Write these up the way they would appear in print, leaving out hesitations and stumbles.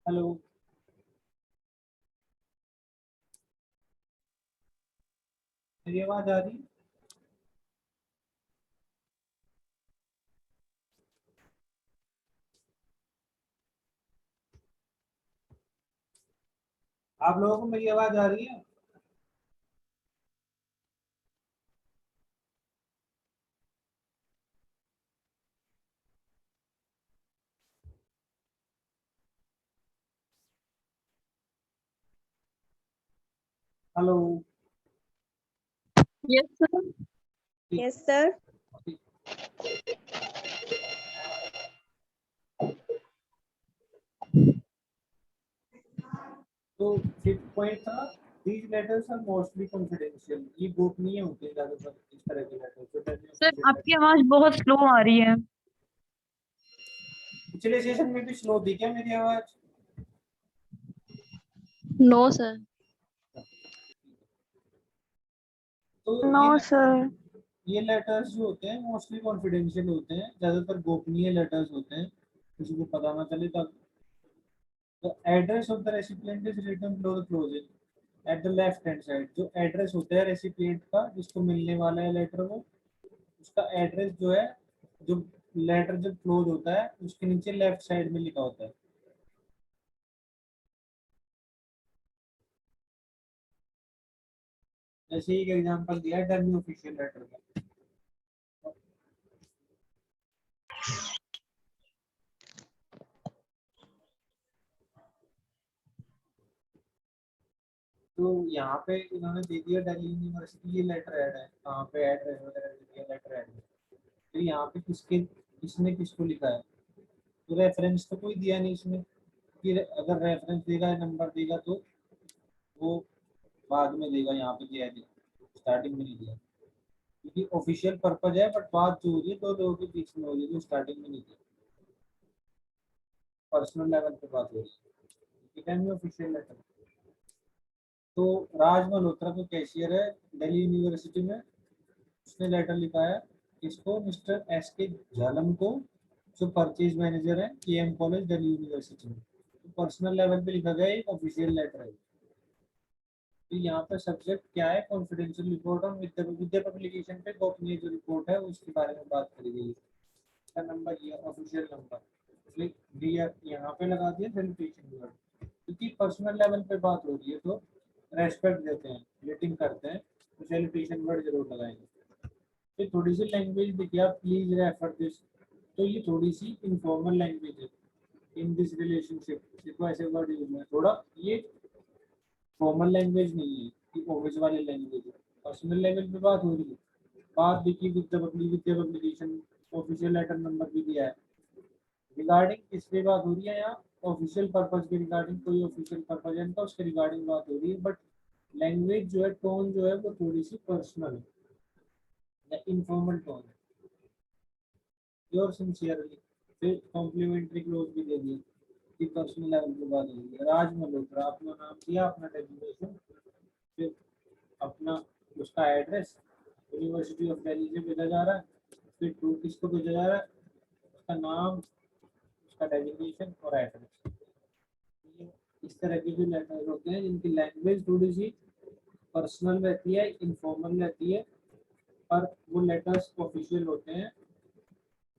Hello, मेरी आवाज आ रही है? आप लोगों को मेरी आवाज आ रही है? Hello. Yes, sir. Yes, sir. तो फिफ्थ पॉइंट था, these letters are mostly confidential। ये गोपनीय होते हैं ज्यादातर इस तरह के लेटर। सर आपकी आवाज बहुत स्लो आ रही है। पिछले सेशन में भी स्लो थी क्या मेरी आवाज? No sir. तो No, sir. ये लेटर्स जो होते हैं मोस्टली कॉन्फिडेंशियल होते हैं, ज्यादातर गोपनीय लेटर्स होते हैं, किसी को पता ना चले तब। The address of the recipient is written below the closing at the left hand side. जो एड्रेस होता है रेसिपिएंट का, जिसको मिलने वाला है लेटर, वो उसका एड्रेस जो है, जो लेटर जब क्लोज होता है उसके नीचे लेफ्ट साइड में लिखा होता है। जैसे एक एग्जांपल दिया है डमी ऑफिशियल लेटर का। तो यहाँ पे इन्होंने दे दिया दिल्ली यूनिवर्सिटी, ये लेटर ऐड है, कहाँ पे एड्रेस वगैरह दे दिया, लेटर ऐड है। तो यहाँ पे किसने किसको लिखा है? तो रेफरेंस तो कोई दिया नहीं इसमें, कि अगर रेफरेंस देगा नंबर देगा तो वो बाद में देगा, यहाँ पे दिया है, स्टार्टिंग में नहीं दिया, क्योंकि ऑफिशियल पर्पज है। बट बात जो हो रही है दो लोगों के बीच में हो रही है, जो स्टार्टिंग में नहीं थी, पर्सनल लेवल पे बात हो रही है, ऑफिशियल लेटर। तो राज मल्होत्रा को कैशियर है दिल्ली यूनिवर्सिटी में, उसने लेटर लिखा है इसको मिस्टर एस के झालम को, जो परचेज मैनेजर है केएम कॉलेज दिल्ली यूनिवर्सिटी में। तो पर्सनल लेवल पे लिखा गया, एक ऑफिशियल लेटर है। तो यहाँ पे सब्जेक्ट क्या है? Confidential report on Vidya publication पे गोपनीय जो रिपोर्ट है उसके बारे में बात करी गई है। इसका नंबर ये ऑफिशियल नंबर दिया, यहाँ पे लगा दिया सैल्यूटेशन वर्ड, क्योंकि पर्सनल लेवल पे बात हो रही है तो रेस्पेक्ट देते हैं, रेटिंग करते हैं, तो सैल्यूटेशन वर्ड जरूर लगाएंगे। फिर थोड़ी सी लैंग्वेज देखिए आप, प्लीज रेफर दिस। तो ये थोड़ी सी इनफॉर्मल लैंग्वेज है, इन दिस रिलेशनशिप, देखो ऐसे वर्ड यूज है थोड़ा, ये फॉर्मल लैंग्वेज नहीं है, ये ऑफिस वाली लैंग्वेज है। पर्सनल लेवल पे बात हो रही है, बात देखिए विद्या पब्लिकेशन, ऑफिशियल लेटर नंबर भी दिया है। रिगार्डिंग किस पे बात हो रही है यहाँ? ऑफिशियल पर्पज के रिगार्डिंग, कोई ऑफिशियल पर्पज है इनका, उसके रिगार्डिंग बात हो रही है। बट लैंग्वेज जो है, टोन जो है वो थोड़ी सी पर्सनल है या इनफॉर्मल टोन है, योर सिंसियरली। फिर कॉम्प्लीमेंट्री क्लोज भी दे दिए कि पर्सनल लेवल पे बात हो रही है। राज मल्होत्रा, अपना नाम दिया, अपना डेजिग्नेशन, फिर अपना उसका एड्रेस, यूनिवर्सिटी ऑफ दिल्ली से भेजा जा रहा है, फिर टू किसको भेजा जा रहा है, उसका नाम, उसका डेजिग्नेशन और एड्रेस। इस तरह के जो लेटर्स होते हैं जिनकी लैंग्वेज थोड़ी सी पर्सनल रहती है, इनफॉर्मल रहती है, पर वो लेटर्स ऑफिशियल होते हैं।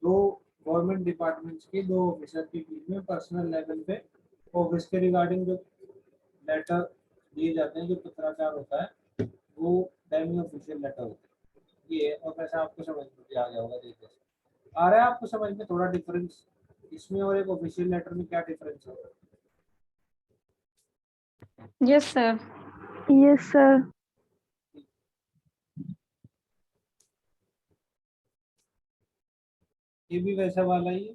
दो गवर्नमेंट डिपार्टमेंट्स के दो ऑफिसर के बीच में पर्सनल लेवल पे ऑफिस के रिगार्डिंग जो लेटर दिए जाते हैं, जो पत्राचार होता है, वो डेमी ऑफिशियल लेटर होता है। ये और वैसे आपको समझ में भी आ गया होगा, देखिए आ रहा है आपको समझ में थोड़ा डिफरेंस इसमें और एक ऑफिशियल लेटर में, क्या डिफरेंस है? Yes sir. Yes, sir. ये भी वैसा वाला ही है।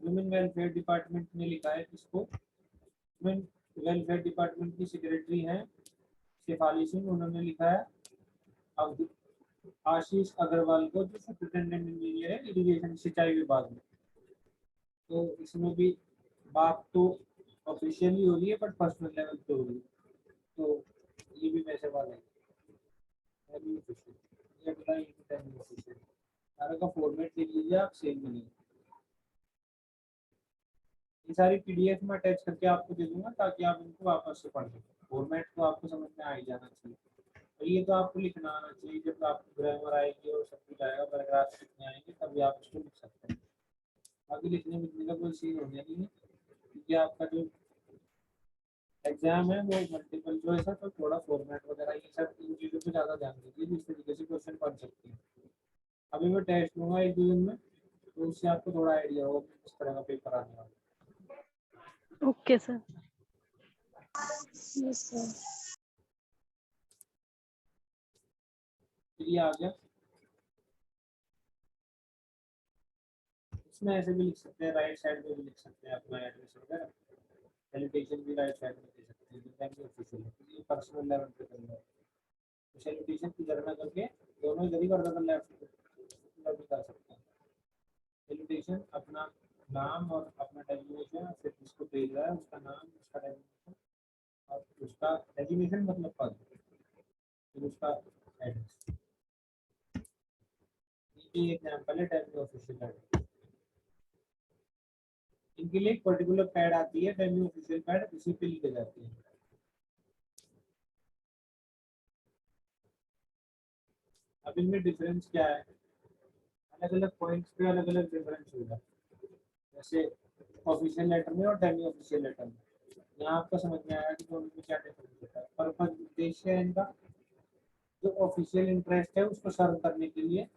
वुमेन वेलफेयर डिपार्टमेंट ने लिखा है इसको, वुमेन वेलफेयर डिपार्टमेंट की सेक्रेटरी हैं शेफाली सिंह, उन्होंने लिखा है अब आशीष अग्रवाल को, जो सुपरिटेंडेंट इंजीनियर है इरिगेशन सिंचाई विभाग में। तो इसमें भी बात तो ऑफिशियली हो रही है बट पर्सनल लेवल पे हो रही है। तो आप सेम मिलेंगे। ये सारी पीडीएफ में अटैच करके आपको दे दूंगा ताकि आप इनको वापस से पढ़ सकें। फॉर्मेट तो आपको समझ में आ ही जाना चाहिए। और ये तो आपको लिखना आना चाहिए, जब आपको ग्रामर आएगी और सब कुछ आएगा, पैराग्राफ लिखने आएंगे तभी आप इसको लिख सकते हैं। बाकी लिखने लिखने का कोई सीन होने नहीं है, क्योंकि आपका जो एग्जाम है वो मल्टीपल चॉइस है, तो थोड़ा फॉर्मेट वगैरह ये सब इन चीज़ों पे ज़्यादा ध्यान दीजिए जिस तरीके से क्वेश्चन पढ़ सकते हैं। अभी मैं टेस्ट लूँगा 1-2 दिन में, तो उससे आपको थोड़ा आइडिया होगा कि किस तरह का पेपर आने वाला है। Okay sir. Yes sir. ये आ गया। इसमें ऐसे भी लिख सकते हैं, राइट साइड में भी लिख सकते हैं अपना एड्रेस वगैरह। सैल्यूटेशन भी राइट साइड में दे सकते हैं, थैंक यू ऑफिशियल है, ये पर्सनल लेवल पे करना है। तो सैल्यूटेशन की गणना करके दोनों इधर ही कर देना, लेफ्ट भी कर सकते हैं। सैल्यूटेशन अपना नाम और अपना डेजिग्नेशन, फिर जिसको भेज रहा है उसका नाम, उसका डेजिग्नेशन और उसका डेजिग्नेशन मतलब पद, फिर उसका एड्रेस। ये एग्जांपल है टाइप ऑफिशियल एड्रेस। इनके लिए एक पर्टिकुलर पैड आती है, टाइम ऑफिशियल पैड, उसी पे लिखे जाते हैं। अब इनमें डिफरेंस क्या है, अलग अलग पॉइंट्स पे अलग अलग डिफरेंस होगा। जैसे ऑफिशियल लेटर में और डेमी ऑफिशियल लेटर में, यहाँ आपको समझ में आया कि दोनों में क्या डिफरेंस होता है। पर्पस, उद्देश्य है इनका, जो ऑफिशियल इंटरेस्ट है उसको सर्व करने के लिए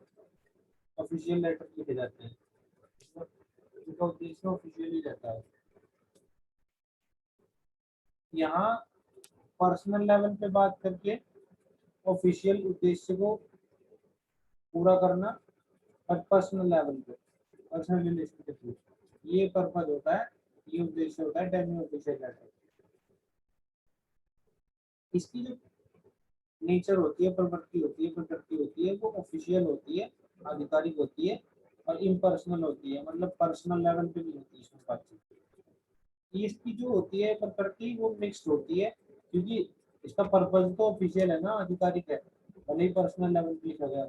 ऑफिशियल लेटर लिखे जाते हैं, जिनका उद्देश्य ऑफिशियल ही रहता है। यहाँ पर्सनल लेवल पे बात करके ऑफिशियल उद्देश्य को पूरा करना, और पर्सनल लेवल पे पर्सनल रिलेशन के थ्रू ये पर्पज होता है, ये उद्देश्य होता है डेमी ऑफिशियल लेटर। इसकी जो नेचर होती है, प्रवृत्ति होती है वो ऑफिशियल होती है, आधिकारिक होती है, और इम्पर्सनल होती है, मतलब पर्सनल लेवल पे नहीं होती इसमें बातचीत। इसकी जो होती है प्रकृति वो मिक्स्ड होती है, क्योंकि इसका पर्पज तो ऑफिशियल है ना, आधिकारिक है, भले ही पर्सनल लेवल पे लिखा गया,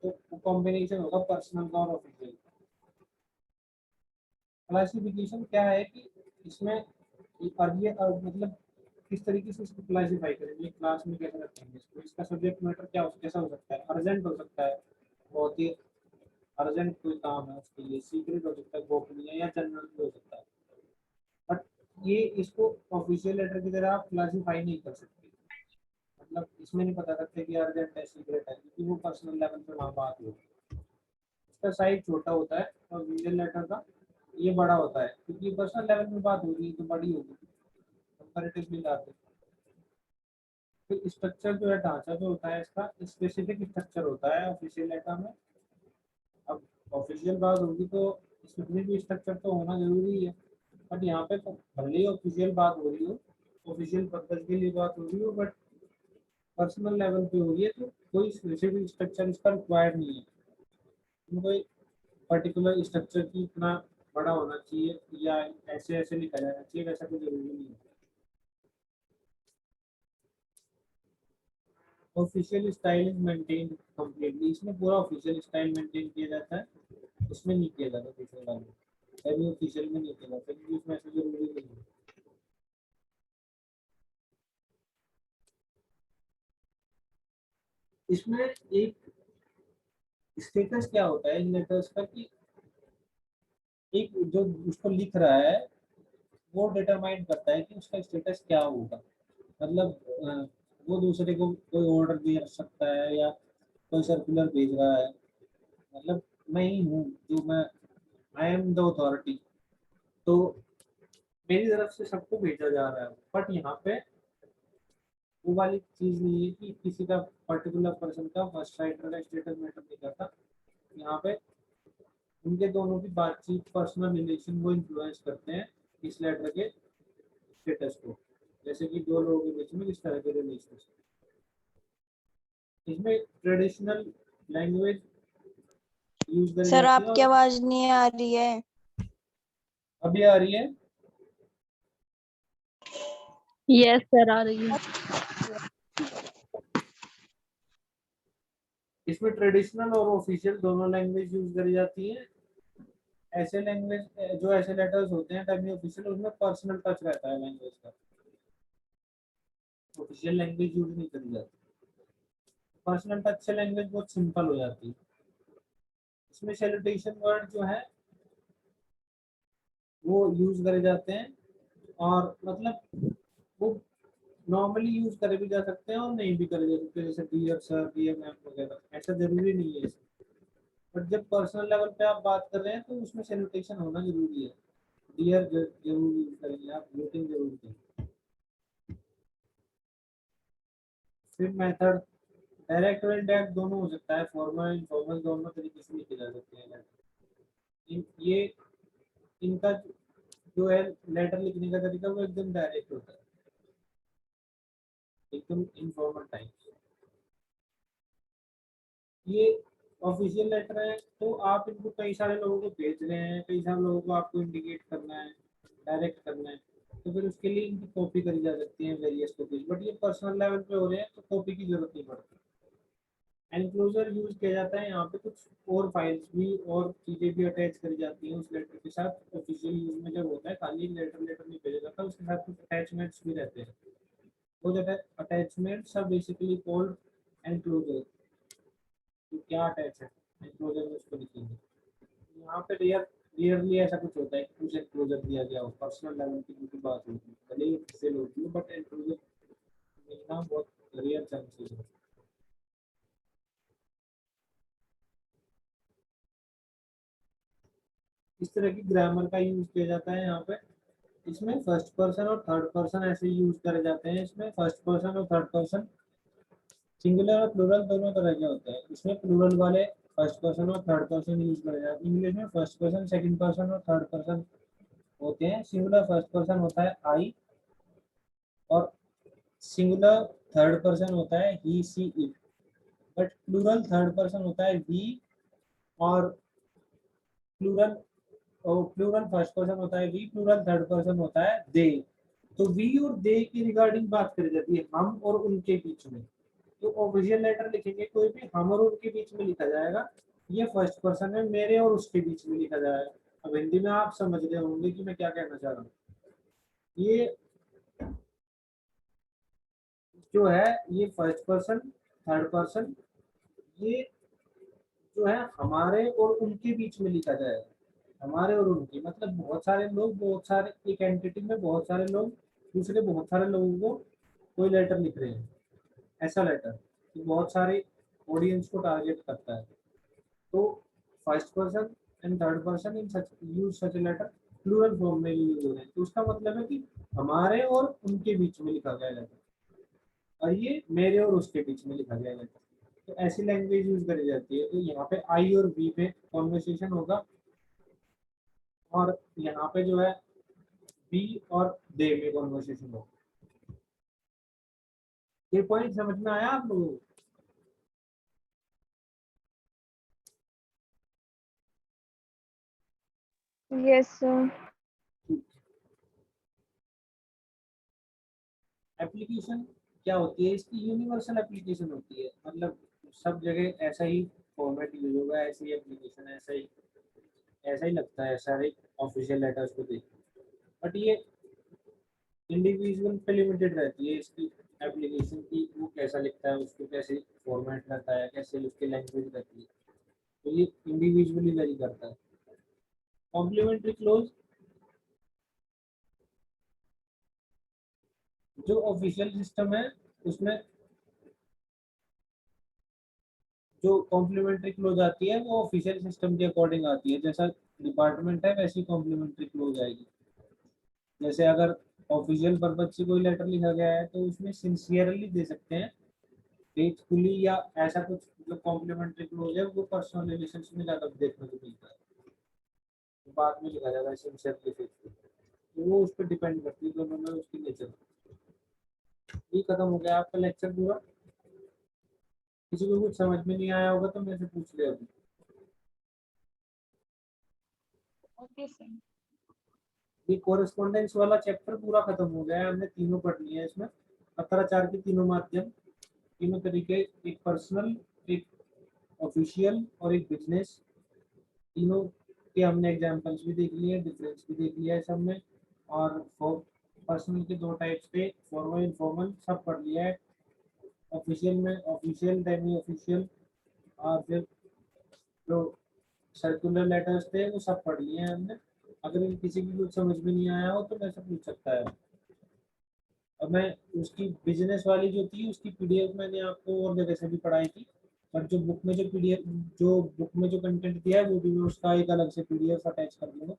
तो वो कॉम्बिनेशन होगा पर्सनल का और ऑफिशियल। क्लासिफिकेशन क्या है कि इसमें मतलब किस तरीके से इसको क्लासिफाई करेंगे, क्लास में कैसे रखेंगे इसको, इसका सब्जेक्ट मैटर क्या कैसा हो सकता है। अर्जेंट हो सकता है, बहुत ही अर्जेंट कोई काम है उसके लिए, सीक्रेट हो सकता है, गोपनीय या जनरल भी हो सकता है। बट ये इसको ऑफिशियल लेटर की तरह आप क्लासिफाई नहीं कर सकते, मतलब इसमें नहीं पता सकते कि अर्जेंट है, सीक्रेट है, क्योंकि वो पर्सनल लेवल पे वहाँ बात होगी। इसका साइज छोटा होता है और ऑफिशियल लेटर का ये बड़ा होता है, क्योंकि पर्सनल लेवल में बात होगी तो बड़ी होगी कंपैरेटिवली लाते। फिर स्ट्रक्चर जो है, ढांचा जो होता है इसका स्पेसिफिक स्ट्रक्चर होता है ऑफिशियल लेटर में। अब ऑफिशियल बात होगी तो इसमें भी स्ट्रक्चर तो होना जरूरी है, बट यहाँ पे तो भले ही ऑफिशियल बात हो रही हो, ऑफिशियल पर्पज के लिए बात हो रही हो, बट पर्सनल लेवल पे हो रही है, तो कोई स्पेसिफिक स्ट्रक्चर इसका रिक्वायर्ड नहीं है। कोई पर्टिकुलर स्ट्रक्चर की इतना बड़ा होना चाहिए या ऐसे ऐसे लिखा जाना चाहिए, वैसा कोई जरूरी नहीं है। Official style is maintain completely, इसमें पूरा ऑफिशियल स्टाइल मेंटेन किया जाता है, इसमें नहीं किया जाता ऑफिशियल वाले, सेमी ऑफिशियल में नहीं किया जाता, क्योंकि इसमें ऐसा जरूरी नहीं है। इसमें एक स्टेटस क्या होता है इन लेटर्स का, कि एक जो उसको लिख रहा है वो डिटरमाइन करता है कि उसका स्टेटस क्या होगा। मतलब वो दूसरे को कोई ऑर्डर दे सकता है या कोई सर्कुलर भेज रहा है, मतलब मैं ही हूँ जो मैं, आई एम द अथॉरिटी, तो मेरी तरफ से सबको भेजा जा रहा है। बट यहाँ पे वो वाली चीज नहीं है कि किसी का पर्टिकुलर पर्सन का फर्स्ट राइटर का स्टेटस मैटर नहीं करता। यहाँ पे उनके दोनों की बातचीत, पर्सनल रिलेशन वो इन्फ्लुएंस करते हैं इस लेटर के स्टेटस को, जैसे कि दो लोगों के बीच में किस तरह के रिलेशन। इसमें ट्रेडिशनल लैंग्वेज यूज करी सर जाती है। आपकी आवाज नहीं आ रही है। अभी आ रही है? यस सर, आ रही है। इसमें ट्रेडिशनल और ऑफिशियल दोनों लैंग्वेज यूज करी जाती है। ऐसे लैंग्वेज, जो ऐसे लेटर्स होते हैं टाइप ऑफिशियल, उसमें पर्सनल टच रहता है लैंग्वेज का, ऑफिशियल लैंग्वेज यूज नहीं करी जाती। पर्सनल टच से लैंग्वेज बहुत सिंपल हो जाती है। इसमें सैल्यूटेशन वर्ड जो है वो यूज करे जाते हैं, और मतलब वो नॉर्मली यूज करे भी जा सकते हैं और नहीं भी करे जा सकते, जैसे डियर सर, डियर मैम वगैरह, ऐसा जरूरी नहीं है इसमें। बट जब पर्सनल लेवल पे आप बात कर रहे हैं तो उसमें सैल्यूटेशन होना जरूरी है। डियर जरूर यूज करेंगे आप, ग्रीटिंग जरूर करेंगे। फिर मेथड डायरेक्ट और इनडायरेक्ट दोनों हो सकता है, फॉर्मल इनफॉर्मल दोनों तरीके से लिखे जा सकते हैं। ये इनका जो है लेटर लिखने का तरीका वो एकदम डायरेक्ट होता है, एकदम इनफॉर्मल टाइप। ये ऑफिशियल लेटर है तो आप इनको कई सारे लोगों को भेज रहे हैं, कई सारे लोगों को आपको इंडिकेट करना है, डायरेक्ट करना है, तो फिर उसके लिए इनकी कॉपी करी जा सकती है, वेरियस कॉपीज। बट ये पर्सनल लेवल पे हो रहे हैं तो कॉपी की जरूरत नहीं पड़ती। एनक्लोजर यूज किया जाता है यहाँ पे, कुछ और फाइल्स भी और चीजें भी अटैच करी जाती हैं उस लेटर के साथ। ऑफिशियल यूज में जब होता है खाली लेटर लेटर नहीं भेजा जाता, उसके साथ कुछ अटैचमेंट्स भी रहते हैं। वो जो attachments are basically called enclosure. तो क्या अटैच है एनक्लोजर में, उसको लिखेंगे। यहाँ पे रियरली ऐसा कुछ होता है कि कुछ एनक्लोजर दिया गया हो, पर्सनल लेवल की उनकी बात होती है, भले ही ऑफिशियल होती है, बट एनक्लोजर मिलना बहुत रेयर चांसेस है। इस तरह की ग्रामर का यूज किया जाता है यहाँ पे। इसमें फर्स्ट पर्सन और थर्ड पर्सन ऐसे यूज करे जाते हैं। इसमें फर्स्ट पर्सन और थर्ड पर्सन सिंगुलर और प्लूरल दोनों तरह के होते हैं। इसमें प्लूरल वाले फर्स्ट पर्सन और थर्ड पर्सन यूज करे जाते हैं। इंग्लिश में फर्स्ट पर्सन, सेकंड पर्सन और थर्ड पर्सन होते हैं। सिंगुलर फर्स्ट पर्सन होता है आई, और सिंगुलर थर्ड पर्सन होता है he, she, it. But plural third person होता है वी, और प्लूरल प्लूरल फर्स्ट पर्सन होता है वी, प्लूरल थर्ड पर्सन होता है दे। तो वी और दे की रिगार्डिंग बात करी जाती है, हम और उनके बीच में। तो ऑफिशियल लेटर लिखेंगे कोई भी, हम और उनके बीच में लिखा जाएगा। ये फर्स्ट पर्सन है, मेरे और उसके बीच में लिखा जाएगा। अब हिंदी में आप समझ रहे होंगे कि मैं क्या कहना चाह रहा हूँ। ये जो है ये फर्स्ट पर्सन, थर्ड पर्सन, ये जो है हमारे और उनके बीच में लिखा जाएगा। हमारे और उनके मतलब बहुत सारे लोग, बहुत सारे, एक एंटिटी में बहुत सारे लोग दूसरे बहुत सारे लोगों को कोई लेटर लिख रहे हैं, ऐसा लेटर तो बहुत सारे ऑडियंस को टारगेट करता है। तो first person and third person in such use such letter plural form में यूज हो रहे हैं। तो उसका मतलब है कि हमारे और उनके बीच में लिखा गया लेटर, और ये मेरे और उसके बीच में लिखा गया लेटर। तो ऐसी लैंग्वेज यूज करी जाती है। तो यहाँ पे आई और वी पे कॉन्वर्सेशन होगा, और यहाँ पे जो है बी और दे में कॉन्वर्सेशन होगा। ये पॉइंट समझ में आया आप लोगों को? Yes, sir. एप्लीकेशन क्या होती है इसकी? यूनिवर्सल एप्लीकेशन होती है, मतलब सब जगह ऐसा ही फॉर्मेट यूज होगा, ऐसी ही एप्लीकेशन, ऐसा ही लगता है सारे ऑफिशियल लेटर्स को देख। बट ये इंडिविजुअल पे लिमिटेड रहती है इसकी एप्लीकेशन की, वो कैसा लिखता है, उसको कैसे फॉर्मेट रहता है, कैसे उसकी लैंग्वेज रहती है, तो ये इंडिविजुअली वेरी करता है। कॉम्प्लीमेंट्री क्लोज जो ऑफिशियल सिस्टम है उसमें जो कॉम्प्लीमेंट्री क्लोज आती है वो ऑफिशियल सिस्टम के अकॉर्डिंग आती है। जैसा डिपार्टमेंट है वैसी कॉम्प्लीमेंट्री क्लोज आएगी। जैसे अगर ऑफिशियल पर्पज से कोई लेटर लिखा गया है तो उसमें सिंसियरली दे सकते हैं, फेथफुली, या ऐसा कुछ। जो कॉम्प्लीमेंट्री क्लोज है वो पर्सनल रिलेशंस में ज्यादा देखने को मिलता है, तो बाद में लिखा जाएगा सिंसियरली, फेथफुली। तो वो उस पर डिपेंड करती है दोनों में उसकी नेचर। ये खत्म हो गया आपका लेक्चर पूरा। किसी को कुछ समझ में नहीं आया होगा तो मेरे से पूछ ले अभी। Okay, sir. ये कोरेस्पोंडेंस वाला चैप्टर पूरा खत्म हो गया है, हमने तीनों पढ़ लिए हैं इसमें। पत्राचार के तीनों माध्यम, तीनों तरीके, एक पर्सनल, एक ऑफिशियल और एक बिजनेस, तीनों कि हमने एग्जांपल्स भी देख लिए, डिफरेंस भी देख लिया है सब में, और पर्सनल के दो टाइप्स पे, फॉर्मल इनफॉर्मल सब पढ़ लिया है। ऑफिशियल में ऑफिशियल, सेमी ऑफिशियल, और फिर जो सर्कुलर लेटर्स थे वो सब पढ़ लिए हैं हमने। अगर इन किसी की कुछ समझ में नहीं आया हो तो मेरे से पूछ सकता है। अब मैं उसकी बिजनेस वाली जो थी उसकी पीडीएफ मैंने आपको और जगह से भी पढ़ाई थी, बट जो बुक में जो पीडीएफ, जो बुक में जो कंटेंट दिया है वो भी मैं उसका एक अलग से पीडीएफ अटैच कर दूंगा,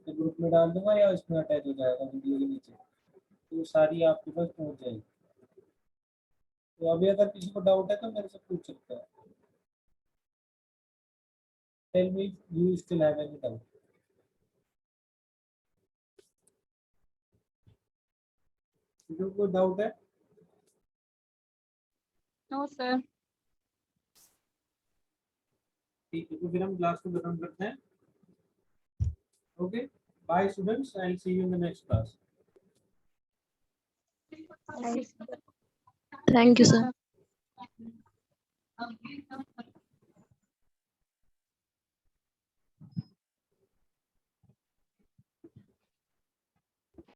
तो ग्रुप में डाल दूंगा या इसमें अटैच हो जाएगा वीडियो के नीचे, तो सारी आपके पास पहुंच जाएगी। तो अभी अगर किसी को डाउट है तो मेरे से पूछ सकता है। Tell me you still have any doubt. किसी को डाउट है? No sir. ठीक है, तो फिर हम क्लास को खत्म करते हैं। Okay, bye students, I will see you in the next class. Thank you, sir.